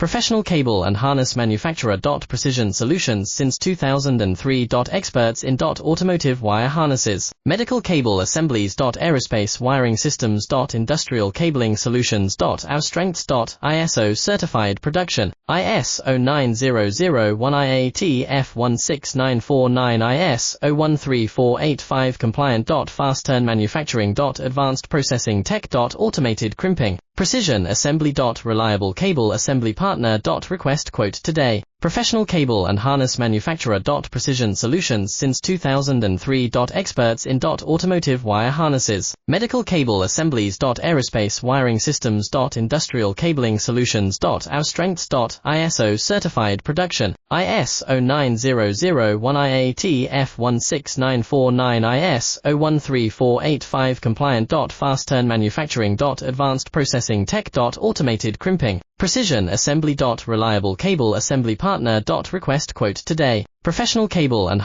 Professional cable and harness manufacturer. Precision solutions since 2003. Experts in automotive wire harnesses, medical cable assemblies. Aerospace wiring systems. Industrial cabling solutions. Our strengths. ISO certified production, IS 09001 IAT F16949 IS 013485 compliant. Fast turn manufacturing. Advanced processing tech. Automated crimping, precision assembly. Reliable cable assembly partner. Request quote today. Professional cable and harness manufacturer. Precision solutions since 2003. Experts in automotive wire harnesses, medical cable assemblies. Aerospace wiring systems. Industrial cabling solutions. Our strengths. ISO certified production, IS 09001 IAT F16949 IS 013485 compliant. Fast turn manufacturing. Advanced processing tech. Automated crimping, precision assembly. Reliable cable assembly partner. Request quote today. Professional cable and